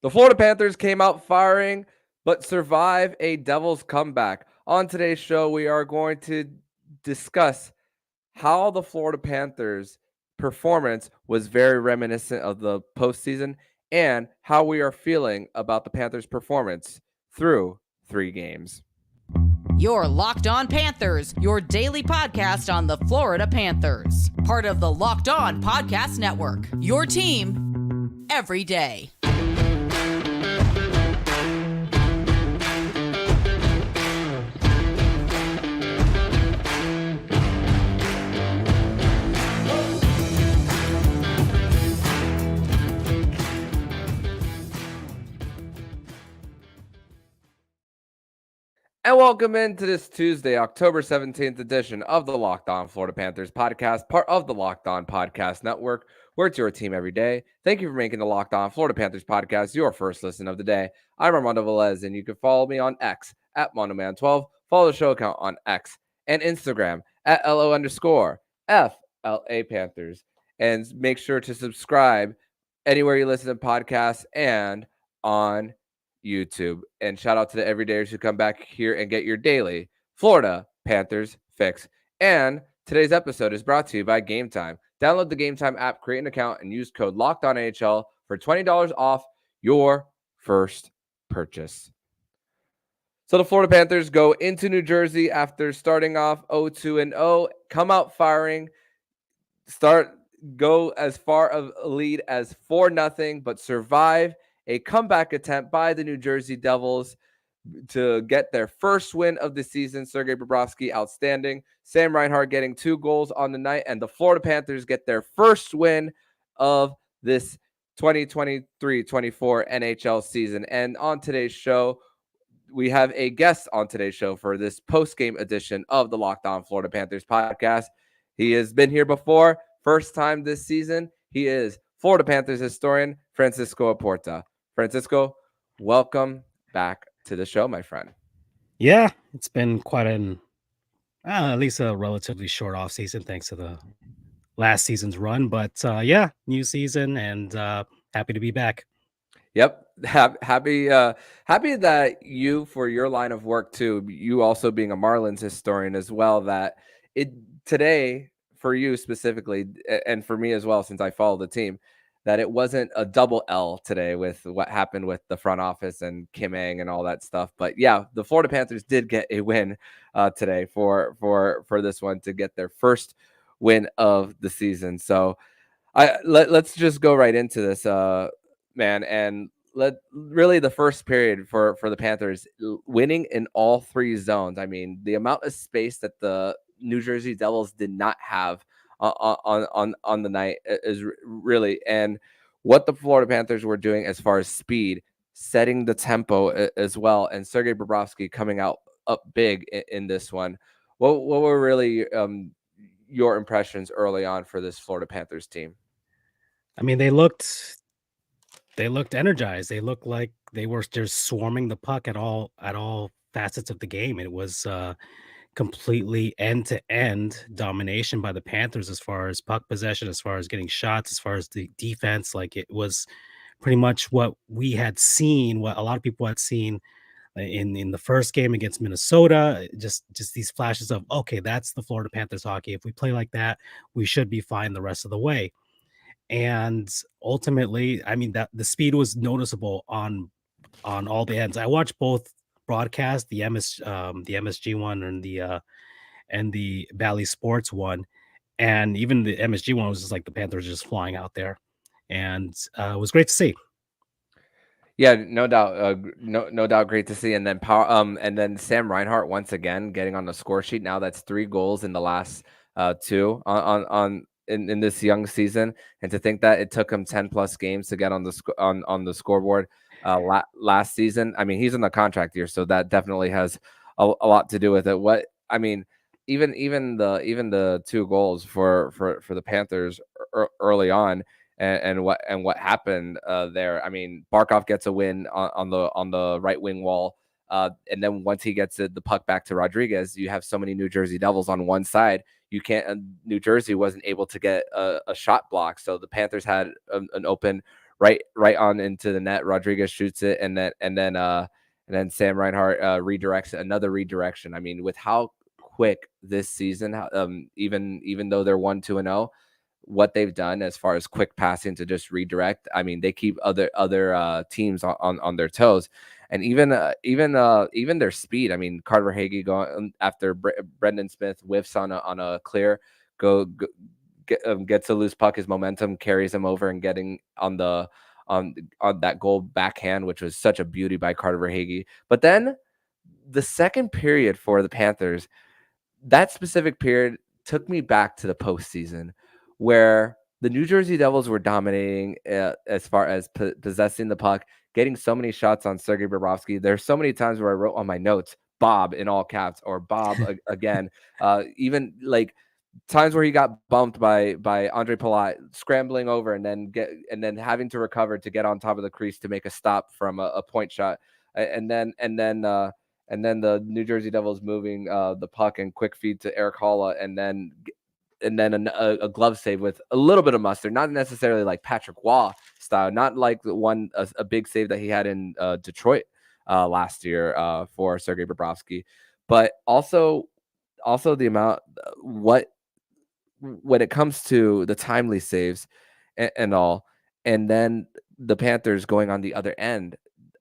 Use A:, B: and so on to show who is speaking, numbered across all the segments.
A: The Florida Panthers came out firing, but survive a Devils comeback. On today's show, we are going to discuss how the Florida Panthers' performance was very reminiscent of the postseason and how we are feeling about the Panthers' performance through 3 games.
B: You're Locked On Panthers, your daily podcast on the Florida Panthers. Part of the Locked On Podcast Network, your team every day.
A: And welcome into this Tuesday, October 17th edition of the Locked On Florida Panthers podcast, part of the Locked On Podcast Network, where it's your team every day. Thank you for making the Locked On Florida Panthers podcast your first listen of the day. I'm Armando Velez, and you can follow me on X at MondoMan12. Follow the show account on X and Instagram at LO_FLA Panthers. And make sure to subscribe anywhere you listen to podcasts and on YouTube. And shout out to the everydayers who come back here and get your daily Florida Panthers fix. And today's episode is brought to you by Game Time. Download the Game Time app, create an account, and use code LOCKEDONNHL for $20 off your first purchase. So the Florida Panthers go into New Jersey after starting off 0-2-0, come out firing, go as far of a lead as 4-0, but survive a comeback attempt by the New Jersey Devils to get their first win of the season. Sergei Bobrovsky, outstanding. Sam Reinhart getting 2 goals on the night, and the Florida Panthers get their first win of this 2023-24 NHL season. And on today's show, we have a guest on today's show for this post-game edition of the Locked On Florida Panthers podcast. He has been here before, first time this season. He is Florida Panthers historian Francisco Oporta. Francisco, welcome back to the show, my friend.
C: Yeah, it's been quite at least a relatively short off season, thanks to the last season's run. But new season, and happy to be back.
A: Yep, happy that you, for your line of work too, you also being a Marlins historian as well, that it today for you specifically, and for me as well, since I follow the team, that it wasn't a double L today with what happened with the front office and Kim Ng and all that stuff. But yeah, the Florida Panthers did get a win today for this one to get their first win of the season. So let's just go right into this, man. And really the first period for the Panthers, winning in all 3 zones. I mean, the amount of space that the New Jersey Devils did not have on the night is really, and what the Florida Panthers were doing as far as speed, setting the tempo as well, and Sergei Bobrovsky coming out up big in this one. What were really your impressions early on for this Florida Panthers team?
C: I mean, they looked energized. They looked like they were just swarming the puck at all facets of the game. It was completely end-to-end domination by the Panthers as far as puck possession, as far as getting shots, as far as the defense. Like, it was pretty much what we had seen, what a lot of people had seen in the first game against Minnesota. Just these flashes of, okay, that's the Florida Panthers hockey. If we play like that, we should be fine the rest of the way. And ultimately, I mean, that the speed was noticeable on all the ends. I watched both broadcast, the MSG one and the Bally Sports one, and even the MSG one was just like the Panthers just flying out there, and it was great to see.
A: Yeah, no doubt, no doubt, great to see. And then and then Sam Reinhart once again getting on the score sheet. Now that's 3 goals in the last 2 in this young season, and to think that it took him 10 plus games to get on the scoreboard last season. I mean, he's in the contract year, so that definitely has a lot to do with it. What I mean, even the 2 goals for the Panthers early on, and what happened there. I mean, Barkov gets a win on the right wing wall. And then once he gets the puck back to Rodriguez, you have so many New Jersey Devils on one side. You can't. New Jersey wasn't able to get a shot block, so the Panthers had an open right on into the net. Rodriguez shoots it, and then Sam Reinhart redirects another redirection. I mean, with how quick this season, even though they're 1-2-0, what they've done as far as quick passing to just redirect. I mean, they keep other teams on their toes, and even their speed. I mean, Carter Hagee going after Brendan Smith whiffs on a clear, gets a loose puck. His momentum carries him over and getting on that goal backhand, which was such a beauty by Carter Hagee. But then the second period for the Panthers, that specific period took me back to the postseason, where the New Jersey Devils were dominating as far as possessing the puck, getting so many shots on Sergei Bobrovsky. There's so many times where I wrote on my notes Bob in all caps or Bob again. Even like times where he got bumped by Andre Palat, scrambling over and then having to recover to get on top of the crease to make a stop from a point shot, and then the New Jersey Devils moving the puck and quick feed to Eric Halla, and then a glove save with a little bit of mustard, not necessarily like Patrick Waugh style, not like a big save that he had in Detroit last year for Sergei Bobrovsky, but also the amount when it comes to the timely saves and all, and then the Panthers going on the other end.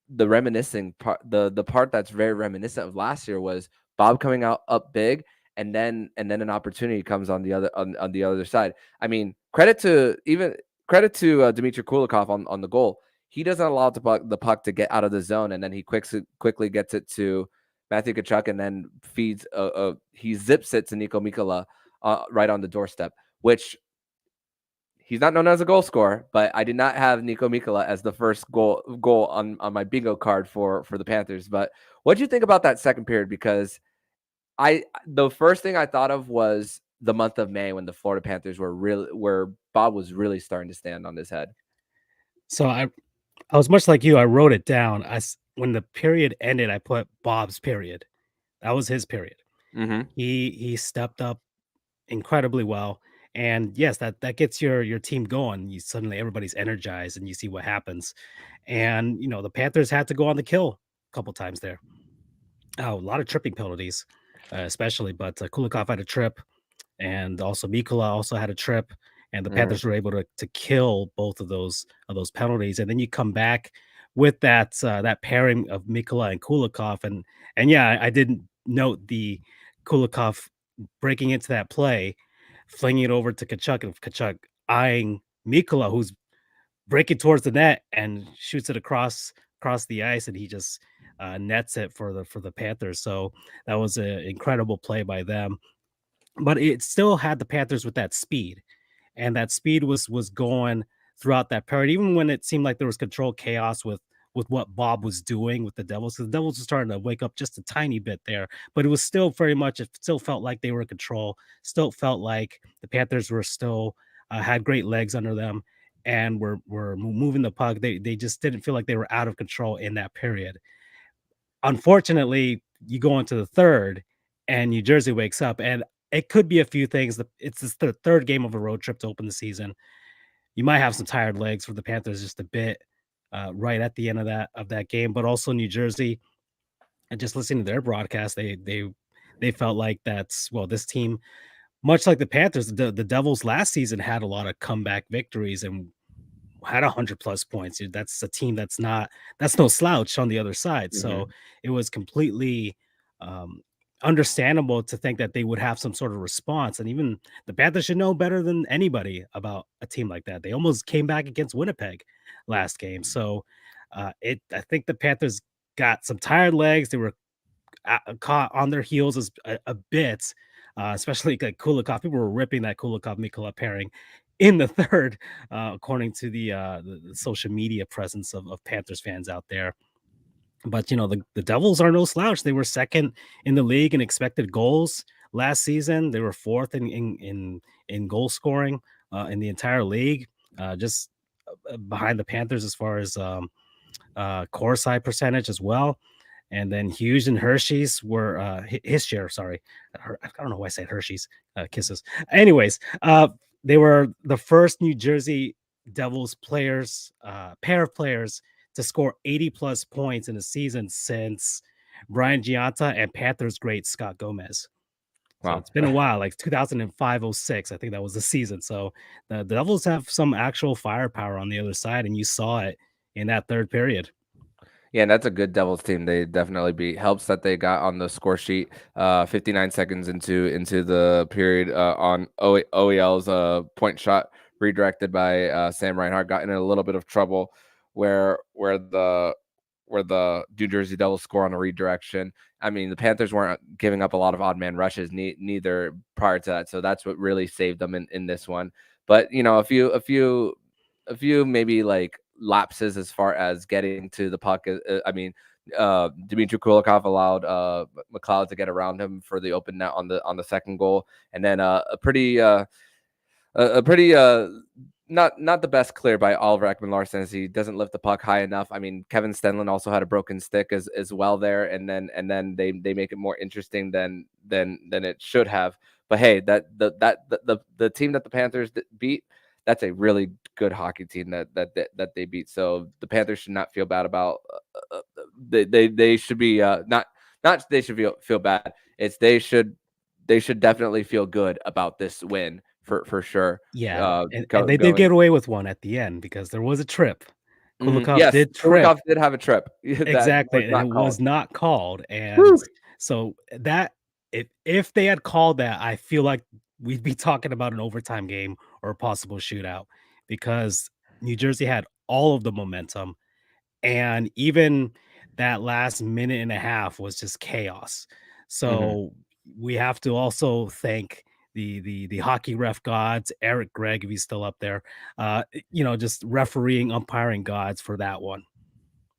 A: The reminiscing part, the part that's very reminiscent of last year was Bob coming out up big, and then an opportunity comes on the other side. I mean, credit to Dmitry Kulikov on the goal. He doesn't allow the puck to get out of the zone, and then he quickly gets it to Matthew Tkachuk, and then feeds he zips it to Niko Mikkola right on the doorstep, which he's not known as a goal scorer, but I did not have Niko Mikkola as the first goal on my bingo card for the Panthers. But what do you think about that second period? Because the first thing I thought of was the month of May when the Florida Panthers where Bob was really starting to stand on his head.
C: So I was much like you. I wrote it down. When the period ended, I put Bob's period. That was his period.
A: Mm-hmm.
C: He stepped up incredibly well. And yes, that gets your team going. Suddenly everybody's energized and you see what happens. And the Panthers had to go on the kill a couple times there. Oh, a lot of tripping penalties, especially, but Kulikov had a trip, and also Mikkola also had a trip, and the Panthers were able to kill both of those penalties. And then you come back with that pairing of Mikkola and Kulikov, and yeah, I didn't note the Kulikov breaking into that play, flinging it over to Tkachuk, and Tkachuk eyeing Mikkola, who's breaking towards the net and shoots it across the ice, and he just nets it for the Panthers. So that was an incredible play by them. But it still had the Panthers with that speed, and that speed was going throughout that period, even when it seemed like there was controlled chaos with what Bob was doing with the Devils. The Devils were starting to wake up just a tiny bit there, but it was still very much, it still felt like they were in control, still felt like the Panthers were still had great legs under them and were moving the puck. They just didn't feel like they were out of control in that period. Unfortunately, you go into the third and New Jersey wakes up, and it could be a few things. It's the third game of a road trip to open the season. You might have some tired legs for the Panthers just a bit right at the end of that game, but also New Jersey, and just listening to their broadcast, they felt like this team, much like the Panthers, the Devils last season had a lot of comeback victories and had 100+ points. That's a team that's no slouch on the other side.
A: Mm-hmm.
C: So it was completely understandable to think that they would have some sort of response. And even the Panthers should know better than anybody about a team like that. They almost came back against Winnipeg last game. So I think the Panthers got some tired legs. They were caught on their heels a bit, especially like Kulikov. People were ripping that Kulikov-Mikkola pairing in the third, according to the social media presence of Panthers fans out there. But the Devils are no slouch. They were second in the league in expected goals last season. They were fourth in goal scoring in the entire league, just behind the Panthers as far as Corsi percentage as well. And then Hughes and Hershey's were his share. Sorry, I don't know why I said Hershey's kisses. Anyways, they were the first New Jersey Devils players, pair of players to score 80 plus points in a season since Brian Giunta and Panthers great Scott Gomez. So
A: Wow.
C: it's been a while, like 2005-06, I think that was the season. So the Devils have some actual firepower on the other side, and you saw it in that third period.
A: Yeah, and that's a good Devils team. They definitely beat. Helps that they got on the score sheet 59 seconds into the period on OEL's point shot redirected by Sam Reinhart. Got in a little bit of trouble where the New Jersey Devils score on a redirection. I mean, the Panthers weren't giving up a lot of odd man rushes neither prior to that, so that's what really saved them in this one. But a few maybe like lapses as far as getting to the puck. I mean, Dmitry Kulikov allowed McLeod to get around him for the open net on the second goal, and then a pretty not the best clear by Oliver Ekman-Larsson as he doesn't lift the puck high enough. I mean, Kevin Stenlund also had a broken stick as well there, and then they make it more interesting than it should have. But hey, the team that the Panthers beat, that's a really good hockey team that they beat. So the Panthers should not feel bad about. They should be not they should feel bad. It's they should definitely feel good about this win for sure.
C: Yeah, and they did get away with one at the end because there was a trip. Kulikov
A: Yes,
C: did trip.
A: Kulikov did have a trip.
C: Exactly, and it was not called. And
A: Woo!
C: so that if they had called that, I feel like we'd be talking about an overtime game or a possible shootout because New Jersey had all of the momentum, and even that last minute and a half was just chaos. So we have to also thank the hockey ref gods, Eric Gregg, if he's still up there, just refereeing, umpiring gods for that one.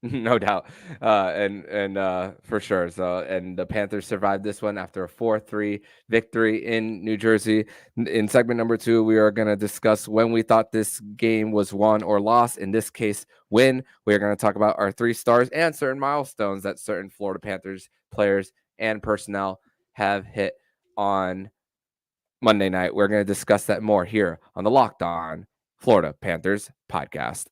A: No doubt, and for sure. So, and the Panthers survived this one after a 4-3 victory in New Jersey. In segment number 2, we are going to discuss when we thought this game was won or lost. In this case, win. We are going to talk about our 3 stars and certain milestones that certain Florida Panthers players and personnel have hit on Monday night. We're going to discuss that more here on the Locked On Florida Panthers podcast.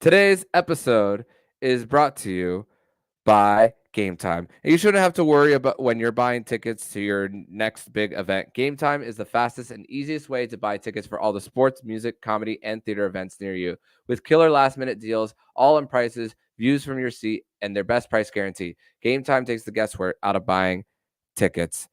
A: Today's episode is brought to you by Game Time. And you shouldn't have to worry about when you're buying tickets to your next big event. Game Time is the fastest and easiest way to buy tickets for all the sports, music, comedy, and theater events near you. With killer last-minute deals, all-in prices, views from your seat, and their best price guarantee. Game Time takes the guesswork out of buying tickets.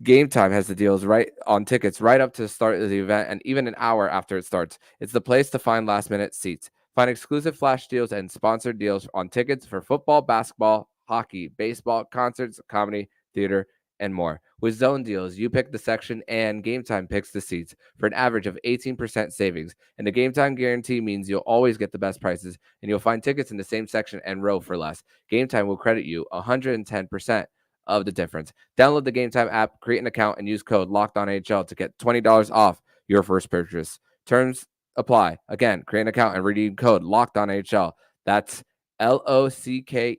A: Game Time has the deals right on tickets right up to the start of the event and even an hour after it starts. It's the place to find last-minute seats. Find exclusive flash deals and sponsored deals on tickets for football, basketball, hockey, baseball, concerts, comedy, theater, and more. With zone deals, you pick the section and Game Time picks the seats for an average of 18% savings. And the Game Time guarantee means you'll always get the best prices and you'll find tickets in the same section and row for less. Game Time will credit you 110% of the difference. Download the Game Time app, create an account, and use code LOCKEDONHL to get $20 off your first purchase. Terms apply. Again, create an account and redeem code LOCKEDONHL. That's LOCKEDON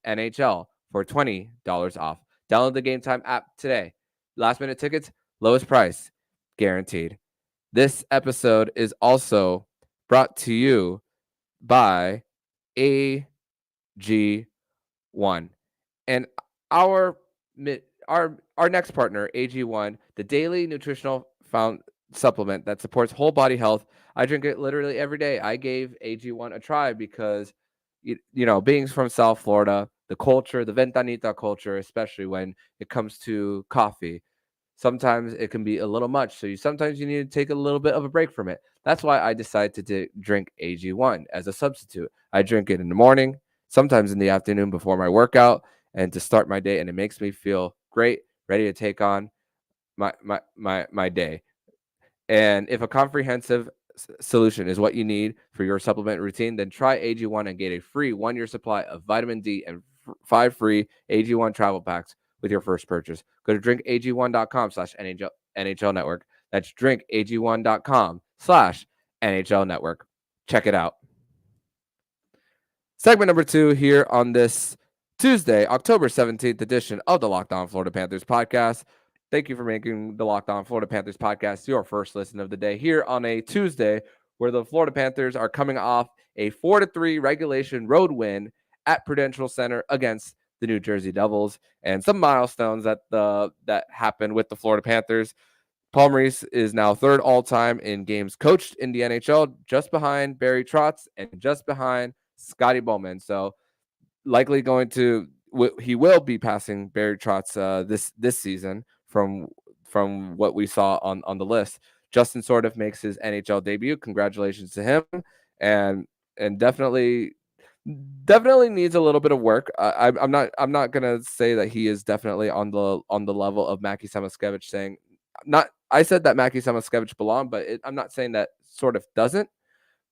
A: NHL for $20 off. Download the Game Time app today. Last minute tickets, lowest price, guaranteed. This episode is also brought to you by AG1. And our next partner, AG1, the daily nutritional supplement that supports whole body health. I drink it literally every day. I gave AG1 a try because, being from South Florida, the culture, the Ventanita culture, especially when it comes to coffee, sometimes it can be a little much. So sometimes you need to take a little bit of a break from it. That's why I decided to drink AG1 as a substitute. I drink it in the morning, sometimes in the afternoon before my workout, and to start my day, and it makes me feel great, ready to take on my day. And if a comprehensive solution is what you need for your supplement routine, then try AG1 and get a free 1-year supply of vitamin D and 5 free AG1 travel packs with your first purchase. Go to drinkag1.com/NHL network. That's drinkag1.com/NHL network. Check it out. Segment number 2 here on this Tuesday, October 17th edition of the Locked On Florida Panthers podcast. Thank you for making the Locked On Florida Panthers podcast your first listen of the day here on a Tuesday, where the Florida Panthers are coming off a 4-3 regulation road win at Prudential Center against the New Jersey Devils, and some milestones that happened with the Florida Panthers. Paul Maurice is now third all-time in games coached in the NHL, just behind Barry Trotz and just behind Scotty Bowman. So likely going to he will be passing Barry Trotz this season from what we saw on the list. Justin sort of makes his NHL debut. Congratulations to him, and definitely needs a little bit of work. I'm not gonna say that he is definitely on the level of Mackie Samoskevich. Saying not I said that Mackie Samoskevich belonged, but I'm not saying that sort of doesn't.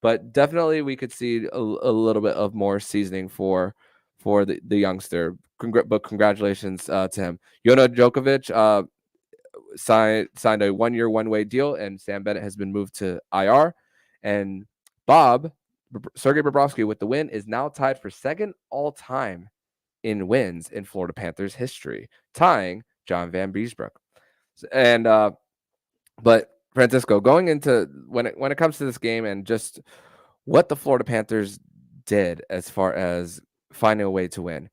A: But definitely we could see a little bit of more seasoning for the youngster. But congratulations to him. Jono Djokovic signed a 1-year, one-way deal, and Sam Bennett has been moved to IR. And Sergei Bobrovsky with the win is now tied for second all-time in wins in Florida Panthers history, tying John Van Beesbrook. And but Francisco, going into when it comes to this game and just what the Florida Panthers did as far as finding a way to win,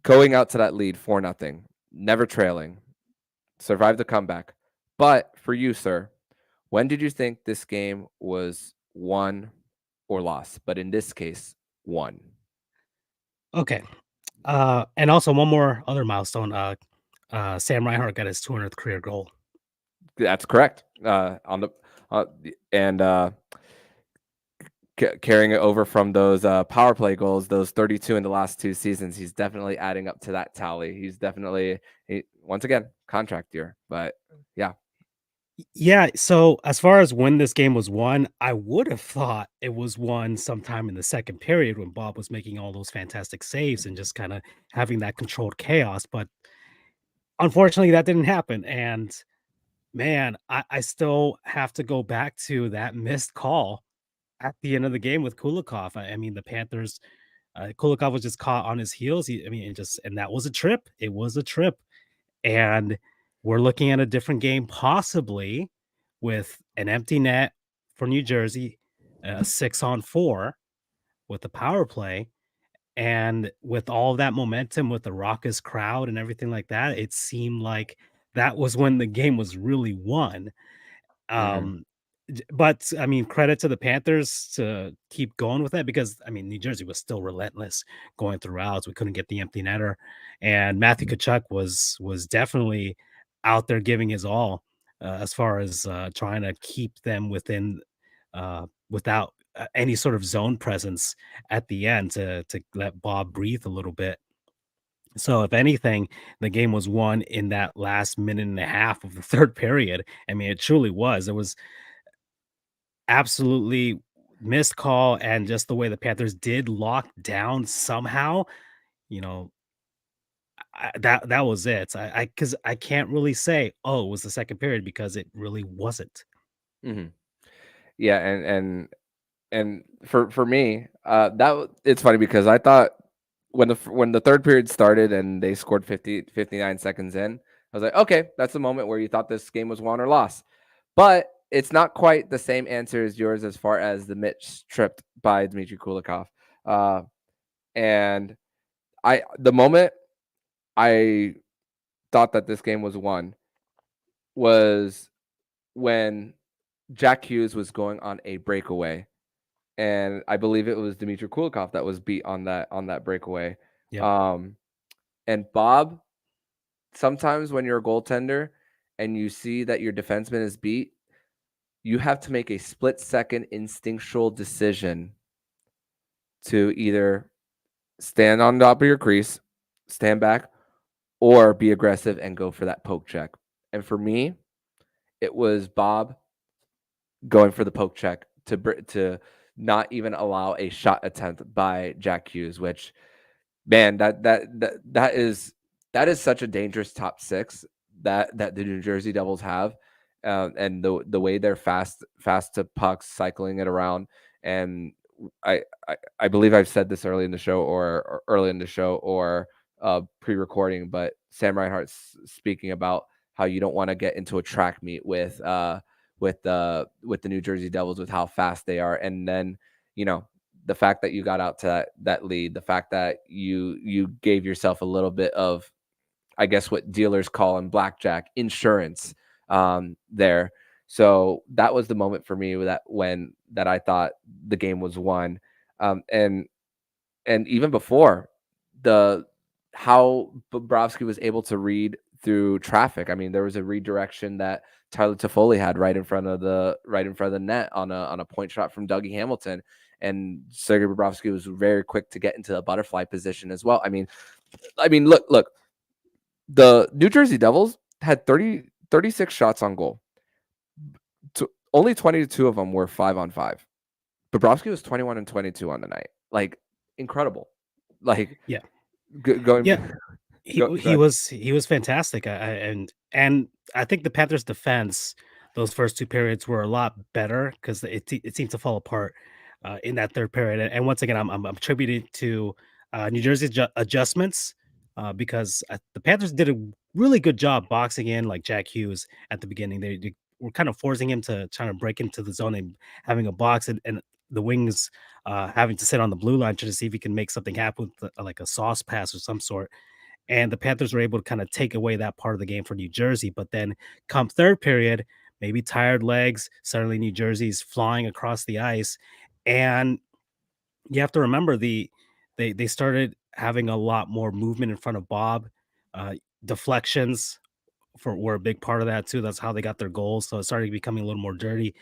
A: going out to that lead 4-0, never trailing, survived the comeback. But for you, sir, when did you think this game was won or lost? But in this case, won.
C: Okay. And also one more other milestone. Sam Reinhart got his 200th career goal.
A: That's correct. Carrying it over from those power play goals, those 32 in the last 2 seasons, he's definitely adding up to that tally. He's definitely, once again, contract year. But yeah.
C: Yeah, so as far as when this game was won, I would have thought it was won sometime in the second period when Bob was making all those fantastic saves and just kind of having that controlled chaos. But unfortunately, that didn't happen. And man, I still have to go back to that missed call at the end of the game with Kulikov. I mean, the Panthers, Kulikov was just caught on his heels. And that was a trip. It was a trip. And we're looking at a different game, possibly with an empty net for New Jersey, 6-on-4 with the power play. And with all that momentum, with the raucous crowd and everything like that, it seemed like that was when the game was really won. Um, but I mean, credit to the Panthers to keep going with that because I mean, New Jersey was still relentless going throughout. We couldn't get the empty netter, and Matthew Tkachuk was definitely out there giving his all as far as trying to keep them without any sort of zone presence at the end to let Bob breathe a little bit. So, if anything, the game was won in that last minute and a half of the third period. I mean, it truly was. It was absolutely missed call, and just the way the Panthers did lock down somehow, you know, that was it. Because I can't really say, oh, it was the second period because it really wasn't.
A: Mm-hmm. Yeah, and for me, it's funny because I thought when the third period started and they scored 59 seconds in, I was like, okay, that's the moment where you thought this game was won or lost. But it's not quite the same answer as yours as far as the Mitch tripped by Dmitry Kulikov. And the moment I thought that this game was won was when Jack Hughes was going on a breakaway, and I believe it was Dmitry Kulikov that was beat on that breakaway.
C: Yep.
A: And Bob, sometimes when you're a goaltender and you see that your defenseman is beat, you have to make a split-second instinctual decision to either stand on top of your crease, stand back, or be aggressive and go for that poke check. And for me, it was Bob going for the poke check to not even allow a shot attempt by Jack Hughes, which, man, that is such a dangerous top six that the New Jersey Devils have, and the way they're fast to pucks, cycling it around. And I believe I've said this early in the show or pre-recording, but Sam Reinhart's speaking about how you don't want to get into a track meet with the New Jersey Devils with how fast they are, and then the fact that you got out to that lead, the fact that you gave yourself a little bit of, I guess, what dealers call in blackjack insurance there. So that was the moment for me that I thought the game was won. And even before the how Bobrovsky was able to read through traffic. I mean, there was a redirection that Tyler Toffoli had right in front of the net on a point shot from Dougie Hamilton, and Sergei Bobrovsky was very quick to get into the butterfly position as well. I mean, look, the New Jersey Devils had 36 shots on goal. Only 22 of them were 5-on-5. Bobrovsky was 21 and 22 on the night. Like, incredible. Like,
C: Yeah.
A: Going.
C: Yeah. He was fantastic. And I think the Panthers defense, those first two periods were a lot better because it seemed to fall apart in that third period. And once again, I'm attributing to New Jersey's adjustments because the Panthers did a really good job boxing in like Jack Hughes at the beginning. They were kind of forcing him to try to break into the zone and having a box, and the wings having to sit on the blue line to see if he can make something happen with like a sauce pass or some sort. And the Panthers were able to kind of take away that part of the game for New Jersey. But then come third period, maybe tired legs, suddenly New Jersey's flying across the ice. And you have to remember they started having a lot more movement in front of Bob. Deflections were a big part of that too. That's how they got their goals. So it started becoming a little more dirty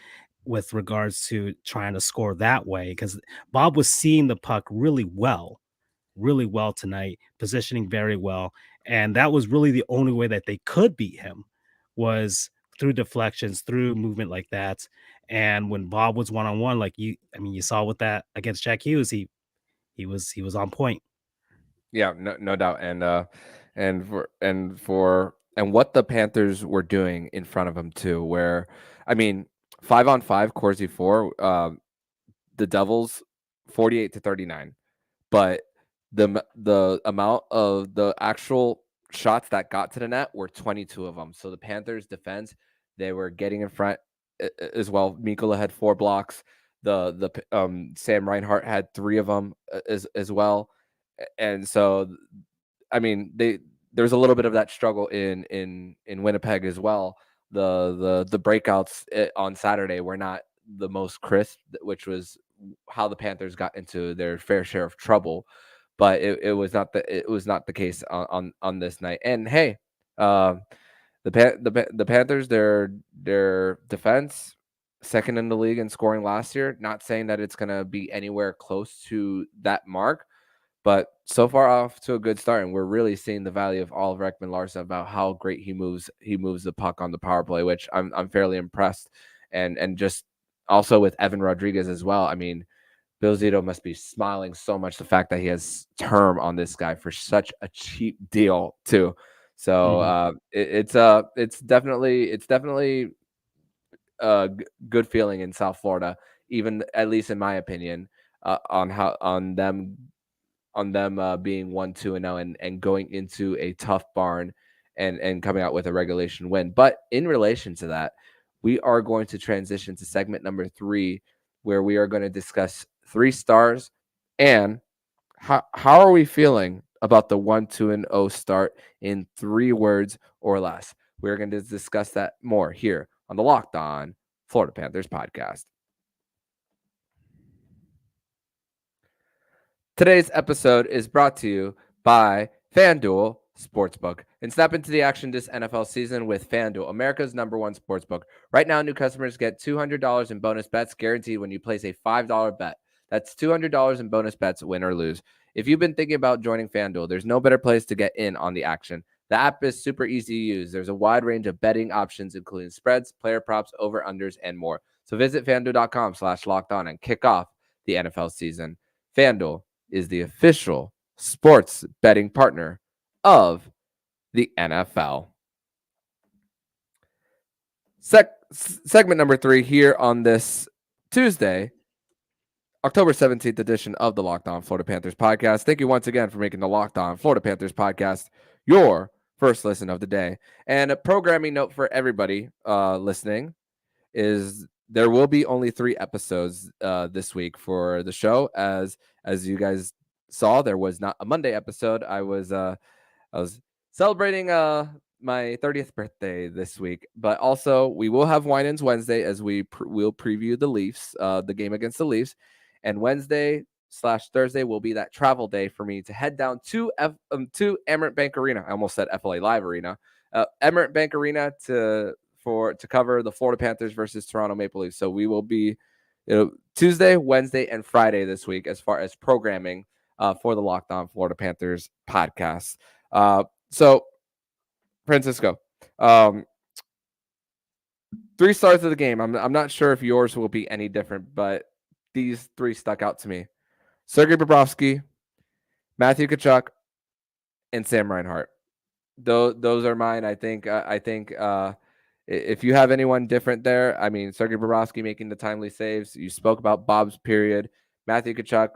C: with regards to trying to score that way because Bob was seeing the puck really well tonight, positioning very well. And that was really the only way that they could beat him was through deflections, through movement like that. And when Bob was one-on-one, like you saw with that against Jack Hughes, he was on point.
A: Yeah, no doubt. And what the Panthers were doing in front of him too, where, I mean, 5-on-5, Corsi 4, the Devils 48-39. But the amount of the actual shots that got to the net were 22 of them. So the Panthers defense, they were getting in front as well. Mikkola had 4 blocks. The Sam Reinhart had 3 of them as well. And so, I mean, there's a little bit of that struggle in Winnipeg as well. The breakouts on Saturday were not the most crisp, which was how the Panthers got into their fair share of trouble. But it was not the case on this night. And hey, the Panthers, their defense, second in the league in scoring last year. Not saying that it's gonna be anywhere close to that mark, but so far off to a good start, and we're really seeing the value of Oliver Ekman-Larsson about how great he moves the puck on the power play, which I'm fairly impressed, and just also with Evan Rodriguez as well. I mean, Bill Zito must be smiling so much the fact that he has term on this guy for such a cheap deal too. So it's definitely a good feeling in South Florida, even at least in my opinion, on them being 1-2-0 and going into a tough barn and coming out with a regulation win. But in relation to that, we are going to transition to segment number 3, where we are going to discuss 3 stars and how are we feeling about the 1-2-0 start in 3 words or less. We're going to discuss that more here on the Locked On Florida Panthers podcast. Today's episode is brought to you by FanDuel Sportsbook. And snap into the action this NFL season with FanDuel, America's #1 sportsbook. Right now, new customers get $200 in bonus bets guaranteed when you place a $5 bet. That's $200 in bonus bets, win or lose. If you've been thinking about joining FanDuel, there's no better place to get in on the action. The app is super easy to use. There's a wide range of betting options, including spreads, player props, over-unders, and more. So visit FanDuel.com/lockedon and kick off the NFL season. FanDuel is the official sports betting partner of the NFL. Segment number 3 here on this Tuesday. October 17th edition of the Locked On Florida Panthers podcast. Thank you once again for making the Locked On Florida Panthers podcast your first listen of the day. And a programming note for everybody listening is there will be only 3 episodes this week for the show. As you guys saw, there was not a Monday episode. I was celebrating my 30th birthday this week, but also we will have Wine-Ins Wednesday as we'll preview the Leafs, the game against the Leafs, and Wednesday/Thursday will be that travel day for me to head down to Emirates Bank Arena. I almost said FLA Live Arena, Emirates Bank Arena to cover the Florida Panthers versus Toronto Maple Leafs. So we will be, Tuesday, Wednesday, and Friday this week as far as programming for the Locked On Florida Panthers podcast. So, Francisco, 3 stars of the game. I'm not sure if yours will be any different, but these 3 stuck out to me: Sergei Bobrovsky, Matthew Tkachuk, and Sam Reinhart. Those are mine. I think if you have anyone different there, I mean, Sergei Bobrovsky making the timely saves. You spoke about Bob's period. Matthew Tkachuk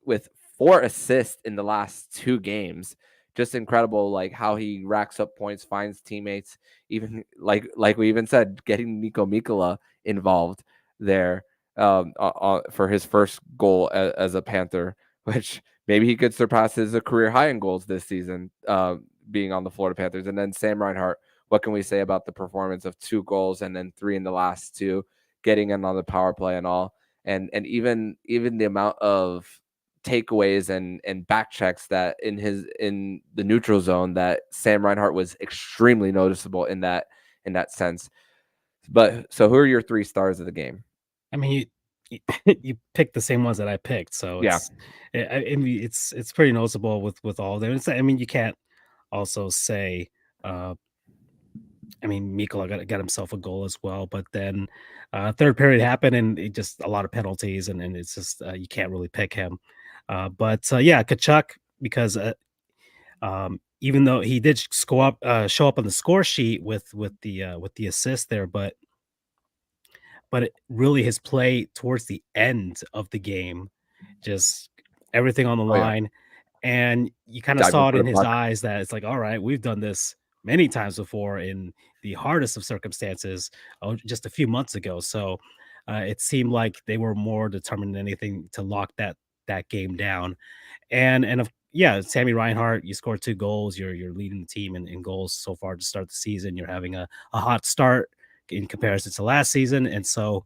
A: with 4 assists in the last 2 games. Just incredible, like how he racks up points, finds teammates, even like we even said, getting Niko Mikkola involved there for his first goal as a Panther, which maybe he could surpass his career high in goals this season, being on the Florida Panthers. And then Sam Reinhart, what can we say about the performance of 2 goals and then 3 in the last 2, getting in on the power play and all, and even the amount of takeaways and back checks that in the neutral zone that Sam Reinhart was extremely noticeable in that sense. But so who are your 3 stars of the game?
C: I mean, you picked the same ones that I picked, so
A: Yeah.
C: I mean, it's pretty noticeable with all of them. I mean, you can't also say, I mean, Mikkola got himself a goal as well, but then third period happened and it just a lot of penalties, and it's just you can't really pick him. But yeah, Tkachuk, because even though he did show up on the score sheet with the assist there, but really his play towards the end of the game, just everything on the
A: Oh, yeah.
C: line, and you kind of
A: Diving
C: saw it
A: for
C: in
A: the
C: his
A: puck.
C: eyes that it's like, all right, we've done this many times before in the hardest of circumstances, just a few months ago. So it seemed like they were more determined than anything to lock that game down. Yeah, Sammy Reinhart, you scored 2 goals. You're leading the team in goals so far to start the season. You're having a hot start in comparison to last season. And so,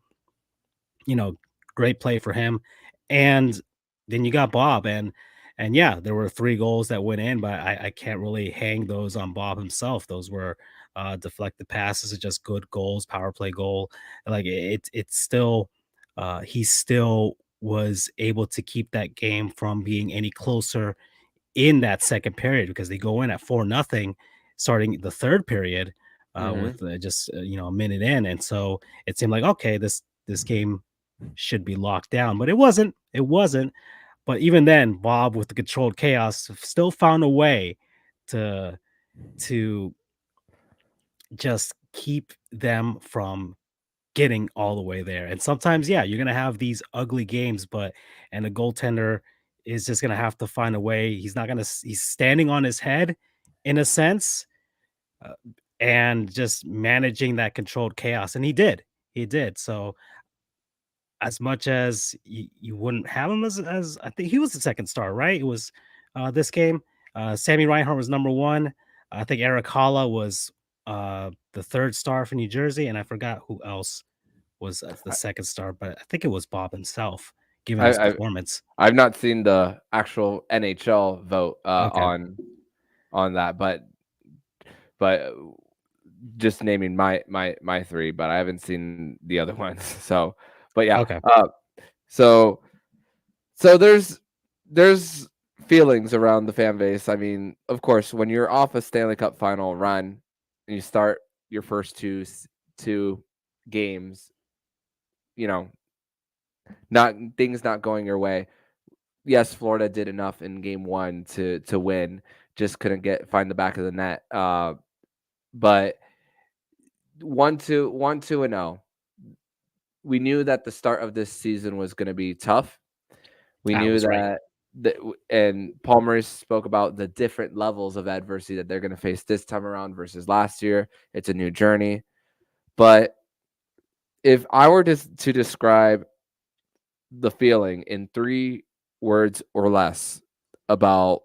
C: great play for him. And then you got Bob, and yeah, there were 3 goals that went in, but I can't really hang those on Bob himself. Those were deflected passes, are just good goals, power play goal. Like it's still he still was able to keep that game from being any closer in that second period, because they go in at 4-0 starting the third period with just a minute in, and so it seemed like, okay, this game should be locked down, but it wasn't. But even then, Bob, with the controlled chaos, still found a way to just keep them from getting all the way there. And sometimes, yeah, you're gonna have these ugly games, and a goaltender is just gonna have to find a way. He's not gonna. He's standing on his head, in a sense, uh, and just managing that controlled chaos. And he did. He did. So as much as you wouldn't have him as I think he was the second star, right? It was this game. Sammy Reinhart was number 1. I think Eric Holla was the third star for New Jersey, and I forgot who else was the second star, but I think it was Bob himself, given his
A: I
C: performance.
A: I've not seen the actual NHL vote
C: Okay.
A: on that, but just naming my 3, but I haven't seen the other ones. So, but yeah,
C: Okay.
A: so there's feelings around the fan base. I mean, of course, when you're off a Stanley Cup final run and you start your first two games, not things not going your way. Yes, Florida did enough in game 1 to win, just couldn't find the back of the net. But 1-2 and 0. We knew that the start of this season was going to be tough. We
C: I
A: knew
C: was right.
A: and Paul Maurice spoke about the different levels of adversity that they're going to face this time around versus last year. It's a new journey. But if I were to describe the feeling in 3 words or less about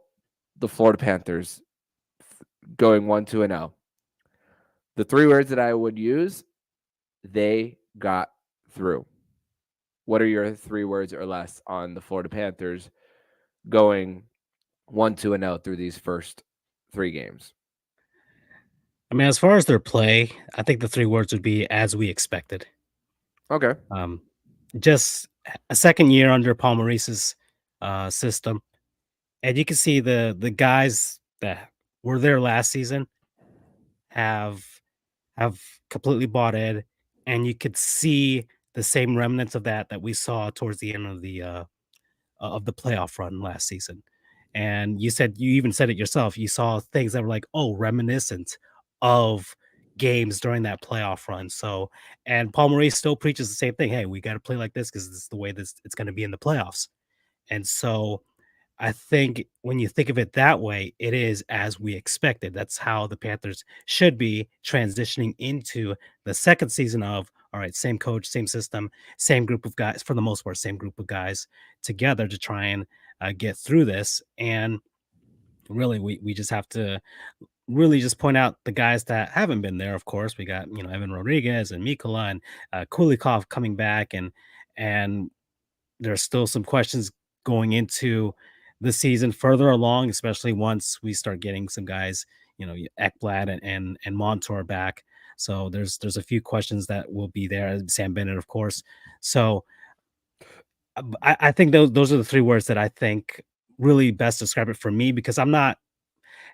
A: the Florida Panthers going 1-2-0, the 3 words that I would use, they got through. What are your 3 words or less on the Florida Panthers going 1-2-0 through these first 3 games?
C: I mean, as far as their play, I think the 3 words would be as we expected.
A: Okay.
C: Just a second year under Paul Maurice's system, and you can see the guys that were there last season have have completely bought in, and you could see the same remnants of that we saw towards the end of the playoff run last season. And you even said it yourself. You saw things that were like, oh, reminiscent of games during that playoff run. So, and Paul Maurice still preaches the same thing. Hey, we got to play like this because this is the way this it's going to be in the playoffs. And so, I think when you think of it that way, it is as we expected. That's how the Panthers should be transitioning into the second season of, all right, same coach, same system, same group of guys, for the most part, same group of guys together to try and get through this. And really, we just have to really just point out the guys that haven't been there. Of course, we got, Evan Rodriguez and Mikkola and Kulikov coming back, and there's still some questions going into the season further along, especially once we start getting some guys, Ekblad and Montour back. So there's a few questions that will be there. Sam Bennett, of course. So I think those are the 3 words that I think really best describe it for me, because I'm not.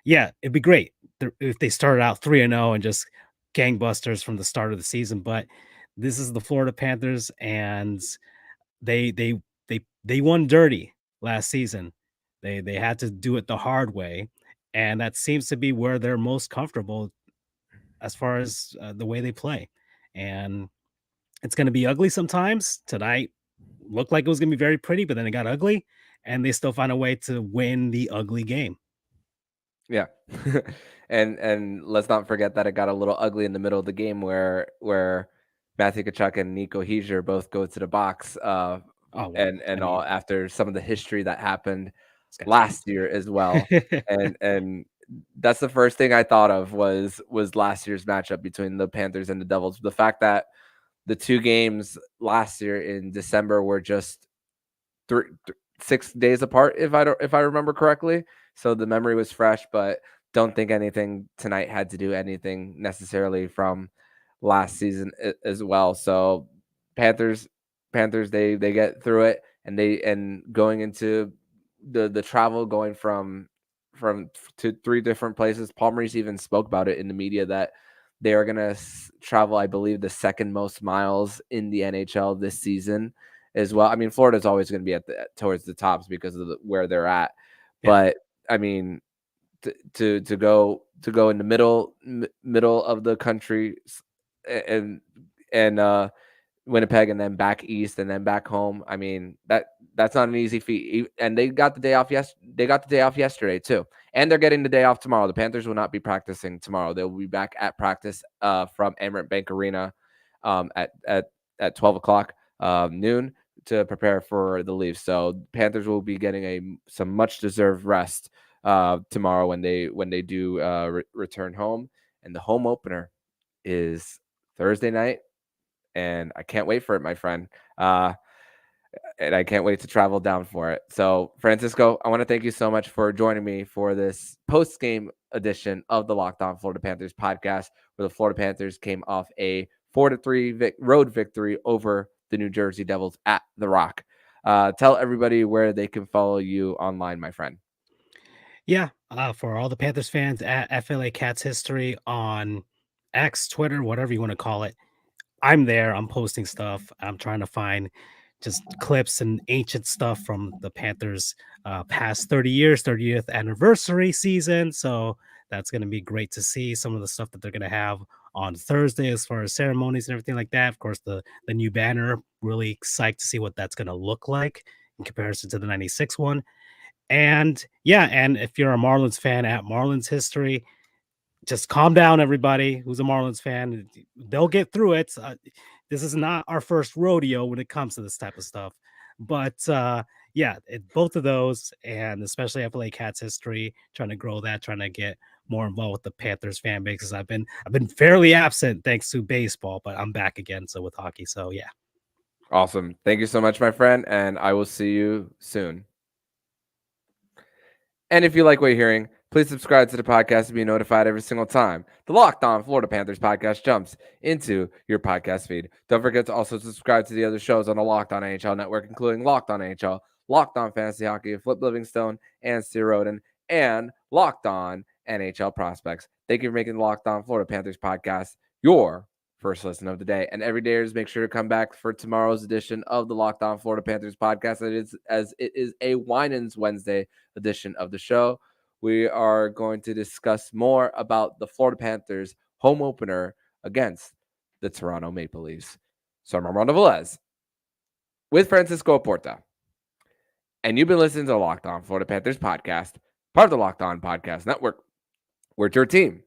C: Yeah, it'd be great if they started out 3-0 and just gangbusters from the start of the season. But this is the Florida Panthers, and they won dirty last season. They had to do it the hard way, and that seems to be where they're most comfortable as far as the way they play. And it's going to be ugly sometimes. Tonight looked like it was going to be very pretty, but then it got ugly, and they still find a way to win the ugly game.
A: Yeah. And let's not forget that it got a little ugly in the middle of the game where Matthew Tkachuk and Niko Mikkola both go to the box
C: Oh, well,
A: and all after some of the history that happened
C: it's got
A: last year as well. And that's the first thing I thought of was last year's matchup between the Panthers and the Devils. The fact that the 2 games last year in December were just 6 days apart, if I remember correctly. So the memory was fresh, but don't think anything tonight had to do anything necessarily from last season as well. So Panthers they get through it, and going into the travel, going from to 3 different places. Paul Maurice even spoke about it in the media that they are going to travel, I believe, the second most miles in the NHL this season as well. I mean, Florida's always going to be towards the tops because of where they're at.
C: Yeah.
A: But I mean, to go in the middle of the country and Winnipeg, and then back east, and then back home. I mean, that's not an easy feat. And they got the day off. They got the day off yesterday too, and they're getting the day off tomorrow. The Panthers will not be practicing tomorrow. They'll be back at practice from Amerant Bank Arena at 12 o'clock noon to prepare for the Leafs. So Panthers will be getting some much deserved rest tomorrow when they do return home. And the home opener is Thursday night, and I can't wait for it, my friend. And I can't wait to travel down for it. So, Francisco, I want to thank you so much for joining me for this post-game edition of the Locked On Florida Panthers podcast, where the Florida Panthers came off a 4-3 road victory over the New Jersey Devils at The Rock. Tell everybody where they can follow you online, my friend.
C: Yeah, for all the Panthers fans, at FLA Cats History on X, Twitter, whatever you want to call it. I'm there. I'm posting stuff. I'm trying to find just clips and ancient stuff from the Panthers' past 30 years, 30th anniversary season. So that's going to be great to see some of the stuff that they're going to have on Thursday as far as ceremonies and everything like that. Of course, the new banner, really psyched to see what that's going to look like. in comparison to the 96 one. And yeah, and if you're a Marlins fan at Marlins history, just calm down, everybody who's a Marlins fan. They'll get through it. This is not our first rodeo when it comes to this type of stuff. But both of those, and especially FLA Cats history, trying to grow that, trying to get more involved with the Panthers fan base. Because I've been fairly absent thanks to baseball, but I'm back again. So with hockey, so yeah.
A: Awesome. Thank you so much, my friend, and I will see you soon. And if you like what you're hearing, please subscribe to the podcast to be notified every single time the Locked On Florida Panthers podcast jumps into your podcast feed. Don't forget to also subscribe to the other shows on the Locked On NHL network, including Locked On NHL, Locked On Fantasy Hockey, Flip Livingstone, and Steve Roden, and Locked On NHL Prospects. Thank you for making the Locked On Florida Panthers podcast your first listen of the day. And every day, make sure to come back for tomorrow's edition of the Locked On Florida Panthers podcast. As it is a Winans Wednesday edition of the show. We are going to discuss more about the Florida Panthers home opener against the Toronto Maple Leafs. So I'm Armando Velez with Francisco Oporta. And you've been listening to the Locked On Florida Panthers podcast, part of the Locked On Podcast Network. We're your team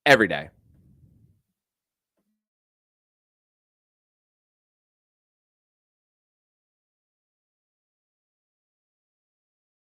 A: every day.